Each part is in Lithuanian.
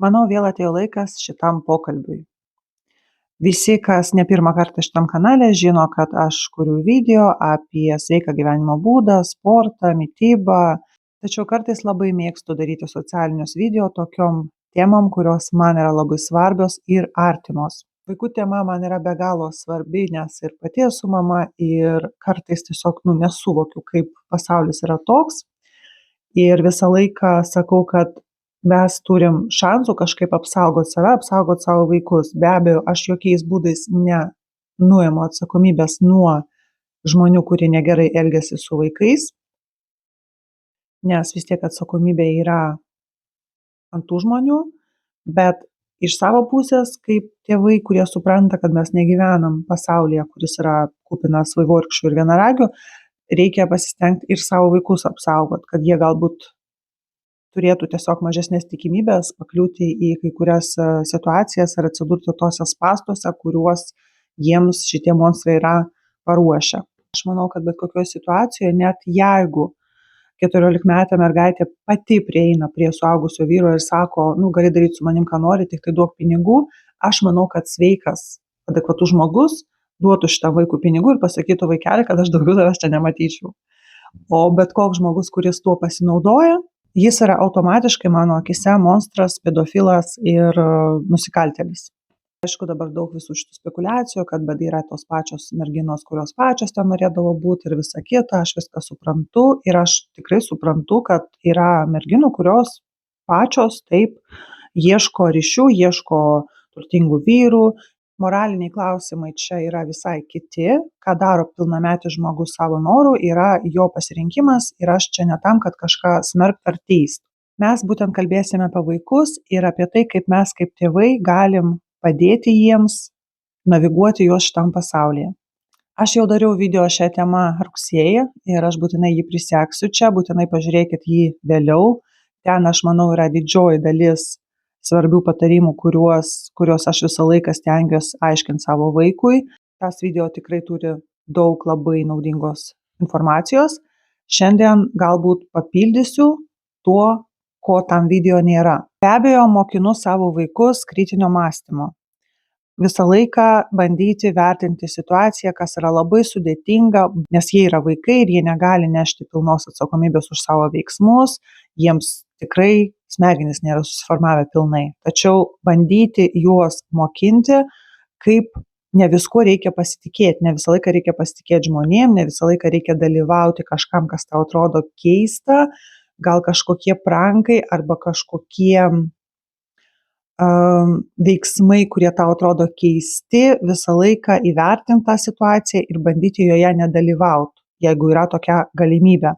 Manau, vėl atėjo laikas šitam pokalbiui. Visi, kas ne pirmą kartą šitam kanale, žino, kad aš kuriu video apie sveiką gyvenimo būdą, sportą, mitybą. Tačiau kartais labai mėgstu daryti socialinius video tokiom temom, kurios man yra labai svarbios ir artimos. Vaikų tema man yra be galo svarbi, nes ir pati esu mama ir kartais tiesiog nesuvokiu, kaip pasaulis yra toks. Ir visą laiką sakau, kad mes turim šansų kažkaip apsaugoti save, apsaugoti savo vaikus. Be abejo, aš jokiais būdais nenuimu atsakomybės nuo žmonių, kurie negerai elgiasi su vaikais, nes vis tiek atsakomybė yra ant tų žmonių, bet iš savo pusės, kaip tėvai, kurie supranta, kad mes negyvenam pasaulyje, kuris yra kupinas vaivorykščių ir vienaragių, reikia pasistengti ir savo vaikus apsaugoti, kad jie galbūt turėtų tiesiog mažesnės tikimybės pakliūti į kai kurias situacijas ar atsidurti tose spąstuose, kuriuos jiems šitie monstrai yra paruošę. Aš manau, kad bet kokioje situacijoje, net jeigu 14-metė mergaitė pati prieina prie suaugusio vyro ir sako, gali daryti su manim ką nori, tik tai duok pinigų, aš manau, kad sveikas, adekvatus žmogus duotų šitam vaikui pinigų ir pasakytų vaikelį, kad aš daugiau tavęs čia nematyčiau. O bet koks žmogus, kuris tuo pasinaudoja, jis yra automatiškai mano akise monstras, pedofilas ir nusikaltėlis. Aišku, dabar daug visų šitų spekulacijų, kad bet yra tos pačios merginos, kurios pačios ten norėdavo būti ir visa kita, aš viską suprantu ir aš tikrai suprantu, kad yra merginų, kurios pačios taip ieško ryšių, ieško turtingų vyrų. Moraliniai klausimai čia yra visai kiti, ką daro pilnametis žmogus savo norų, yra jo pasirinkimas ir aš čia ne tam, kad kažką smerkt ar teist. Mes būtent kalbėsime apie vaikus ir apie tai, kaip mes kaip tėvai galim padėti jiems naviguoti juos šitam pasaulyje. Aš jau dariau video šią temą rugsėjį ir aš būtinai jį prisegsiu čia, būtinai pažiūrėkit jį vėliau. Ten, aš manau, yra didžioji dalis svarbių patarimų, kuriuos aš visą laiką stengiuosi aiškinti savo vaikui. Tas video tikrai turi daug labai naudingos informacijos. Šiandien galbūt papildysiu tuo, ko tam video nėra. Be abejo, mokinu savo vaikus kritinio mąstymo. Visą laiką bandyti vertinti situaciją, kas yra labai sudėtinga, nes jie yra vaikai ir jie negali nešti pilnos atsakomybės už savo veiksmus, jiems tikrai smegenys nėra susiformavę pilnai. Tačiau bandyti juos mokinti, kaip ne viskuo reikia pasitikėti, ne visą laiką reikia pasitikėti žmonėm, ne visą laiką reikia dalyvauti kažkam, kas tau atrodo keista, gal kažkokie prankai arba kažkokie veiksmai, kurie tau atrodo keisti, visą laiką įvertinti tą situaciją ir bandyti joje nedalyvauti, jeigu yra tokia galimybė.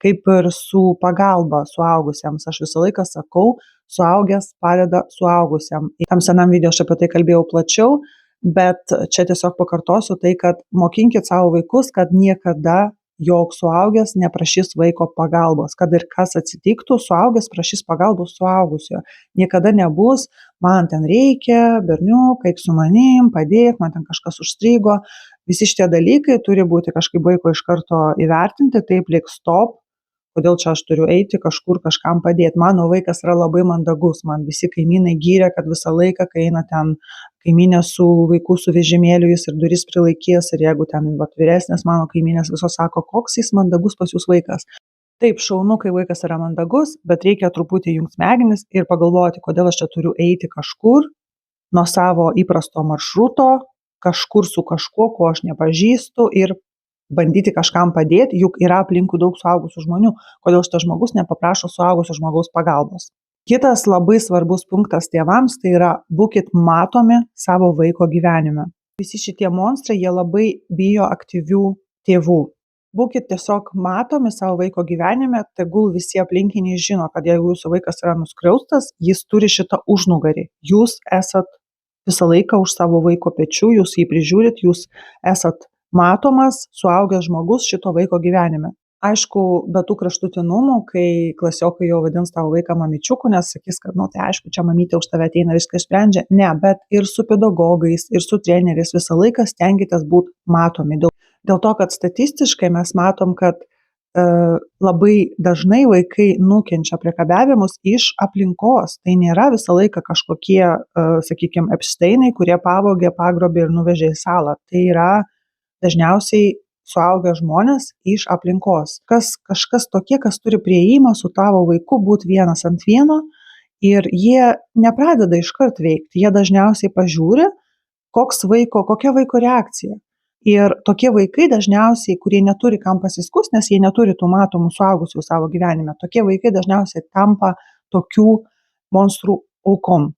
Kaip ir su pagalba suaugusiems, aš visą laiką sakau, suaugęs padeda suaugusiam. Tam senam video aš apie tai kalbėjau plačiau, bet čia tiesiog pakartosiu tai, kad mokinkit savo vaikus, kad niekada joks suaugęs neprašys vaiko pagalbos, kad ir kas atsitiktų, suaugęs prašys pagalbos suaugusiojo. Niekada nebus, man ten reikia, berniuk, eik su manim, padėk, man ten kažkas užstrigo. Visi šitie dalykai turi būti kažkaip vaiko iš karto įvertinti, taip lyg stop, kodėl čia aš turiu eiti kažkur kažkam padėti. Mano vaikas yra labai mandagus, man visi kaimynai gyrė, kad visą laiką, kai eina ten kaimynė su vaikų su vežimėliu, jis ir duris prilaikys, ir jeigu ten vyresnės mano kaimynės visos sako, koks jis mandagus pas jūs vaikas. Taip, šaunu, kai vaikas yra mandagus, bet reikia truputį jungti smegenis ir pagalvoti, kodėl aš čia turiu eiti kažkur nuo savo įprasto maršruto, kažkur su kažkuo, ko aš nepažįstu ir bandyti kažkam padėti, juk yra aplinkui daug suaugusių žmonių, kodėl šitas žmogus nepaprašo suaugusio žmogaus pagalbos. Kitas labai svarbus punktas tėvams, tai yra būkit matomi savo vaiko gyvenime. Visi šitie monstrai, jie labai bijo aktyvių tėvų. Būkit tiesiog matomi savo vaiko gyvenime, tegul visi aplinkiniai žino, kad jeigu jūsų vaikas yra nuskriaustas, jis turi šitą užnugarį. Jūs esat visą laiką už savo vaiko pečių, jūs jį prižiūrit, jūs esat matomas, suaugęs žmogus šito vaiko gyvenime. Aišku, be tų kraštutinumų, kai klasiokai jau vadins tavo vaiką mamyčiuku, nes sakys, kad, tai aišku, čia mamytė už tave ateina, viską išsprendžia. Ne, bet ir su pedagogais, ir su treneriais visą laiką stenkitės būti matomi. Dėl to, kad statistiškai mes matom, kad labai dažnai vaikai nukenčia priekabiavimus iš aplinkos. Tai nėra visą laiką kažkokie, sakykime, Epsteinai, kurie pavogė, pagrobė ir nuvežė į salą. Tai yra dažniausiai suaugę žmonės iš aplinkos. Kažkas tokie, kas turi prieimą su tavo vaiku būti vienas ant vieno ir jie nepradeda iškart veikti. Jie dažniausiai pažiūri, kokia vaiko reakcija. Ir tokie vaikai dažniausiai, kurie neturi kam pasiskus, nes jie neturi tų matomų suaugusių savo gyvenime, tokie vaikai dažniausiai tampa tokių monstrų aukom.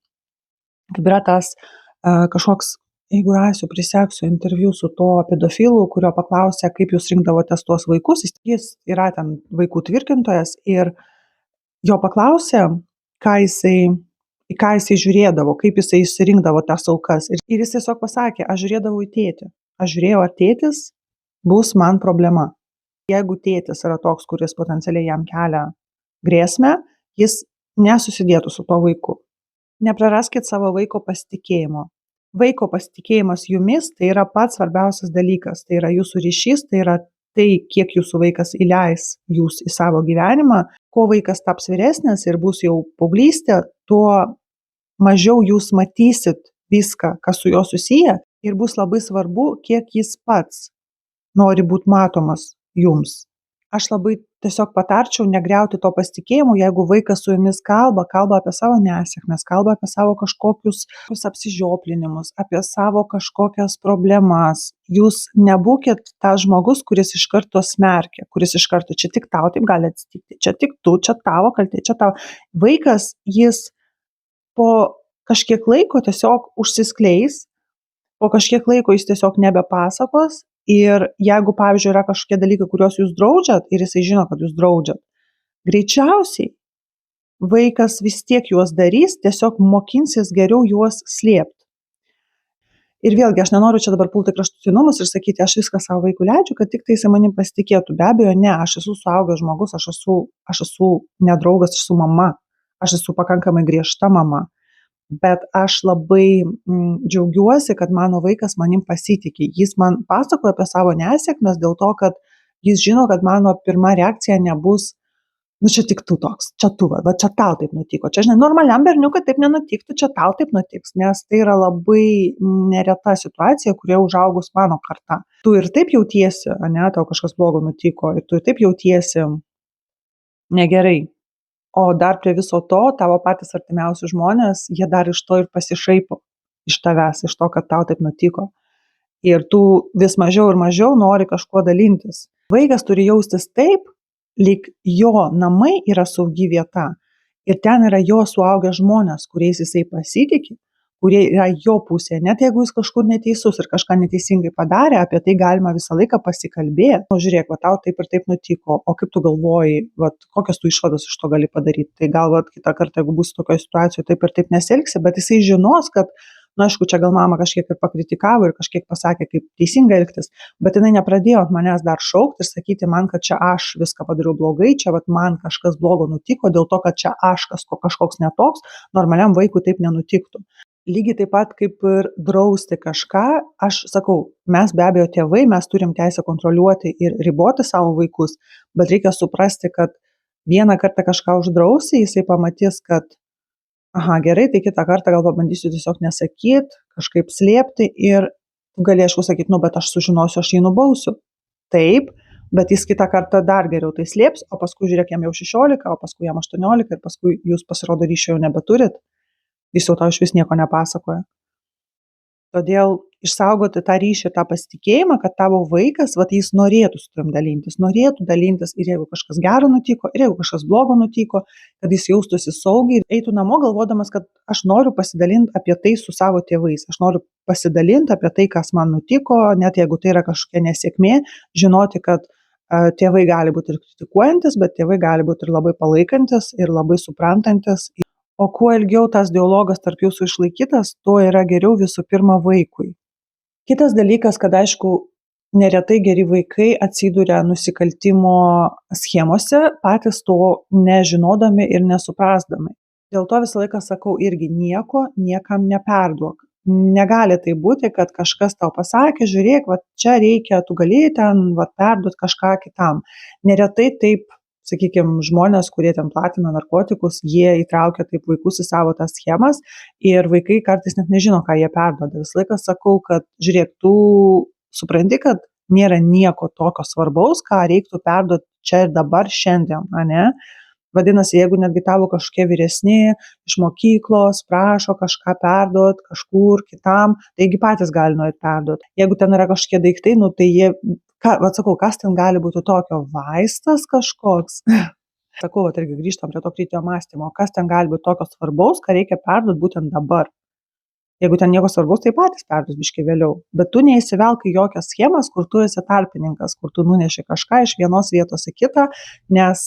Kaip yra tas kažkoks, jeigu rasiu, priseksiu interviu su to pedofilu, kurio paklausė, kaip jūs rinkdavotės tuos vaikus, jis yra ten vaikų tvirkintojas ir jo paklausė, į ką jisai žiūrėdavo, kaip jisai išsirinkdavo tas aukas. Ir jis tiesiog pasakė, aš žiūrėdavau į tėtį. Aš žiūrėjau, ar tėtis bus man problema. Jeigu tėtis yra toks, kuris potencialiai jam kelia grėsmę, jis nesusidėtų su tuo vaiku. Nepraraskit savo vaiko pasitikėjimo. Vaiko pasitikėjimas jumis tai yra pats svarbiausias dalykas. Tai yra jūsų ryšys, tai yra tai, kiek jūsų vaikas įleis jūs į savo gyvenimą. Kuo vaikas taps vyresnis ir bus jau paauglystė, tuo mažiau jūs matysit viską, kas su juo susiję. Ir bus labai svarbu, kiek jis pats nori būti matomas jums. Aš labai tiesiog patarčiau negriauti to pasitikėjimo, jeigu vaikas su jumis kalba apie savo nesėkmes, kalba apie savo kažkokius apsižioplinimus, apie savo kažkokias problemas. Jūs nebūkit tas žmogus, kuris iš karto smerkia, kuris iš karto čia tik tau taip gali atsitikti, čia tik tu, čia tavo kaltė, čia tavo. Vaikas, jis po kažkiek laiko tiesiog užsiskleis, po kažkiek laiko jis tiesiog nebepasakos. Ir jeigu, pavyzdžiui, yra kažkokie dalykai, kuriuos jūs draudžiat ir jisai žino, kad jūs draudžiat, greičiausiai vaikas vis tiek juos darys, tiesiog mokinsis geriau juos slėpti. Ir vėlgi, aš nenoriu čia dabar pulti kraštutinumus ir sakyti, aš viską savo vaikui leidžiu, kad tik tai jisai manim pasitikėtų. Be abejo, ne, aš esu suaugęs žmogus, aš esu nedraugas, aš esu mama, aš esu pakankamai griežta mama. Bet aš labai džiaugiuosi, kad mano vaikas manim pasitikė. Jis man pasakoja apie savo nesėkmes dėl to, kad jis žino, kad mano pirma reakcija nebus, čia tik tu toks, čia tu, va čia tau taip nutiko. Čia, žinai, normaliam berniukui taip nenutiktų, čia tau taip nutiks, nes tai yra labai nereta situacija, kurie užaugus mano karta. Tu ir taip jautiesi, ane, tau kažkas blogo nutiko, ir tu ir taip jautiesi negerai. O dar prie viso to, tavo patys artimiausi žmonės, jie dar iš to ir pasišaipo iš tavęs, iš to, kad tau taip nutiko. Ir tu vis mažiau ir mažiau nori kažkuo dalintis. Vaikas turi jaustis taip, lyg jo namai yra saugi vieta. Ir ten yra jo suaugę žmonės, kuriais jisai pasitikė, kurie yra jo pusėje. Net jeigu jis kažkur neteisus ir kažką neteisingai padarė, apie tai galima visą laiką pasikalbėti. Žiūrėk, va tau taip ir taip nutiko, o kaip tu galvoji, va, kokias tu išvadas iš to gali padaryti. Tai gal va, kitą kartą, jeigu bus tokioje situacijoje, taip ir taip nesielgsi, bet jisai žinos, kad, aišku, čia gal mama kažkiek ir pakritikavo ir kažkiek pasakė, kaip teisingai elgtis, bet jinai nepradėjo manęs dar šaukti ir sakyti man, kad čia aš viską padariau blogai, čia va, man kažkas blogo nutiko, dėl to, kad čia aš kažkoks netoks, normaliam vaikui taip nenutiktų. Lygiai taip pat kaip ir drausti kažką, aš sakau, mes be abejo tėvai, mes turim teisę kontroliuoti ir riboti savo vaikus, bet reikia suprasti, kad vieną kartą kažką uždrausi, jisai pamatys, kad gerai, tai kitą kartą gal pabandysiu tiesiog nesakyti, kažkaip slėpti ir galėčiau sakyti, bet aš sužinosiu, aš jį nubausiu. Taip, bet jis kitą kartą dar geriau tai slėps, o paskui žiūrėk, jam jau 16, o paskui jam 18 ir paskui jūs pasirodo ryšio jau nebeturit. Jis jau tau iš vis nieko nepasakoja. Todėl išsaugoti tą ryšį ir tą pasitikėjimą, kad tavo vaikas, jis norėtų su tavim dalintis ir jeigu kažkas gero nutiko, ir jeigu kažkas blogo nutiko, kad jis jaustųsi saugiai ir eitų namo galvodamas, kad aš noriu pasidalinti apie tai su savo tėvais, aš noriu pasidalinti apie tai, kas man nutiko, net jeigu tai yra kažkokia nesėkmė, žinoti, kad tėvai gali būti ir kritikuojantis, bet tėvai gali būti ir labai palaikantis ir labai suprantantis. O kuo ilgiau tas dialogas tarp jūsų išlaikytas, tuo yra geriau visų pirma vaikui. Kitas dalykas, kad aišku, neretai geri vaikai atsiduria nusikaltimo schemose, patys to nežinodami ir nesuprasdami. Dėl to visą laiką sakau irgi nieko niekam neperduok. negali tai būti, kad kažkas tau pasakė, žiūrėk, va čia reikia, tu gali ten perduoti kažką kitam. Neretai taip, sakykime, žmonės, kurie ten platina narkotikus, jie įtraukia taip vaikus į savo tas schemas ir vaikai kartais net nežino, ką jie perduoda. Visą laiką sakau, kad žiūrėk, tu supranti, kad nėra nieko tokio svarbaus, ką reiktų perduoti čia ir dabar šiandien, ane? Vadinasi, jeigu netgi tavo kažkokie vyresni iš mokyklos prašo kažką perduot kažkur kitam, taigi patys gali nueit perduot. Jeigu ten yra kažkokie daiktai, tai jie, sakau, kas ten gali būti tokio, vaistas kažkoks? Sakau, irgi grįžtam prie to kritinio mąstymo, kas ten gali būti tokio svarbaus, ką reikia perduot būtent dabar. Jeigu ten nieko svarbaus, tai patys perduos biškį vėliau. Bet tu neįsivelk į jokias schemas, kur tu esi tarpininkas, kur tu nuneši kažką iš vienos vietos į kitą, nes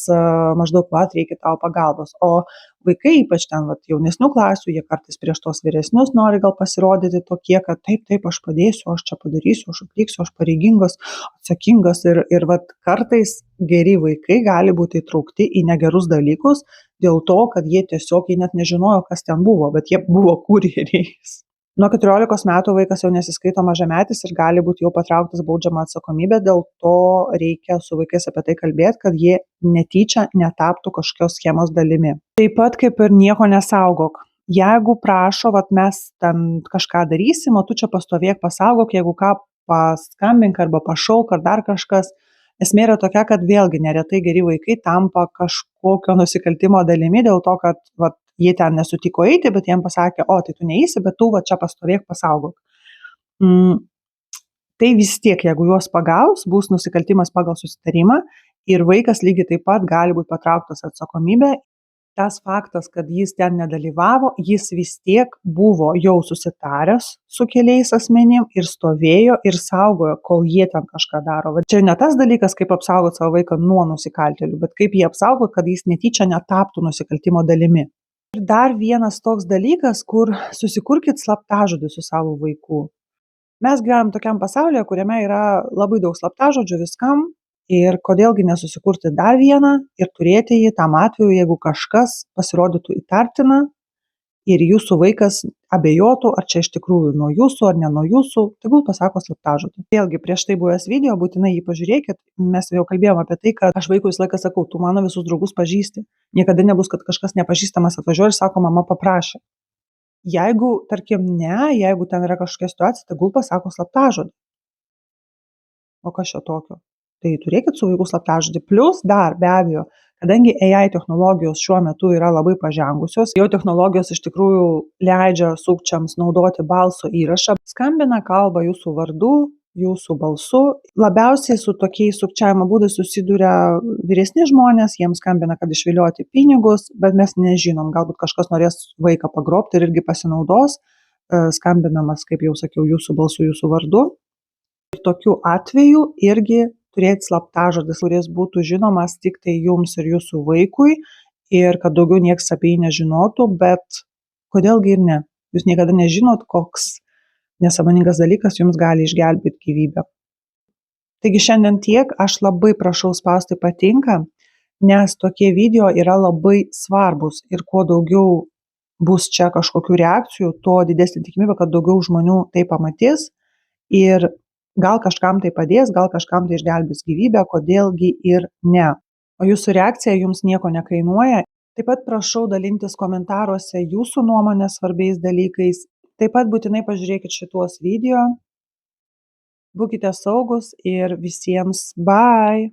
maždaug reikia tau pagalbos. O vaikai, ypač ten jaunesnių klasių, jie kartais prieš tos vyresnius nori gal pasirodyti tokie, kad taip, aš padėsiu, aš čia padarysiu, aš atliksiu, aš pareigingas, atsakingas. Ir kartais geri vaikai gali būti įtraukti į negerus dalykus, dėl to, kad jie tiesiog net nežinojo, kas ten buvo, bet jie buvo kurjeriais. Nuo 14 metų vaikas jau nesiskaito mažametis ir gali būti jau patrauktas baudžiamą atsakomybę, dėl to reikia su vaikais apie tai kalbėti, kad jie netyčia netaptų kažkokios schemos dalimi. Taip pat kaip ir nieko nesaugok. Jeigu prašo, mes ten kažką darysim, o tu čia pastovėk, pasaugok, jeigu ką paskambink arba pašauk ar dar kažkas. Esmė yra tokia, kad vėlgi neretai geri vaikai tampa kažkokio nusikaltimo dalimi dėl to, kad jie ten nesutiko eiti, bet jiem pasakė, tai tu neįsi, bet tu čia pastovėk, pasaugok. Tai vis tiek, jeigu juos pagaus, bus nusikaltimas pagal susitarimą ir vaikas lygiai taip pat gali būti patrauktas atsakomybę. Tas faktas, kad jis ten nedalyvavo, jis vis tiek buvo jau susitaręs su keliais asmenim ir stovėjo ir saugojo, kol jie ten kažką daro. Čia ne tas dalykas, kaip apsaugoti savo vaiką nuo nusikaltėlių, bet kaip jį apsaugoti, kad jis netyčia netaptų nusikaltimo dalimi. Ir dar vienas toks dalykas, kur susikurkit slaptažodį su savo vaiku. Mes gyvenam tokiam pasaulyje, kuriame yra labai daug slaptažodžių viskam. Ir kodėlgi nesusikurti dar vieną ir turėti jį tam atveju, jeigu kažkas pasirodytų įtartina ir jūsų vaikas abejotų, ar čia iš tikrųjų nuo jūsų ar ne nuo jūsų, tegul pasako slaptažodį. Vėlgi, prieš tai buvęs video, būtinai jį pažiūrėkit, mes jau kalbėjom apie tai, kad aš vaikui visą laiką sakau, tu mano visus draugus pažįsti. Niekada nebus, kad kažkas nepažįstamas atvažiuoja ir sako, mama paprašė. Jeigu, tarkim, jeigu ten yra kažkokia situacija, tegul pasako slaptažodį. O kas čia tokio? Tai turėkit su vaikų slaptažodį. Plius dar be abejo, kadangi AI technologijos šiuo metu yra labai pažengusios, jau technologijos iš tikrųjų leidžia sukčiams naudoti balso įrašą, skambina, kalba jūsų vardu, jūsų balsu. Labiausiai su tokiais sukčiavimo būdais susiduria vyresni žmonės, jiems skambina, kad išvilioti pinigus, bet mes nežinom, galbūt kažkas norės vaiką pagrobti ir irgi pasinaudos, skambinamas, kaip jau sakiau, jūsų balsu, jūsų vardu. Ir tokiu atveju irgi turėti slaptažodis, kuris būtų žinomas tik tai jums ir jūsų vaikui ir kad daugiau niekas apie jį nežinotų, bet kodėlgi ir ne. Jūs niekada nežinot, koks nesąmoningas dalykas jums gali išgelbėti gyvybę. Taigi šiandien tiek, aš labai prašau spausti patinka, nes tokie video yra labai svarbus ir kuo daugiau bus čia kažkokių reakcijų, tuo didesnė tikimybė, kad daugiau žmonių tai pamatys ir gal kažkam tai padės, gal kažkam tai išgelbės gyvybę, kodėlgi ir ne. O jūsų reakcija jums nieko nekainuoja. Taip pat prašau dalintis komentaruose jūsų nuomonę svarbiais dalykais. Taip pat būtinai pažiūrėkit šituos video. Būkite saugus ir visiems bye!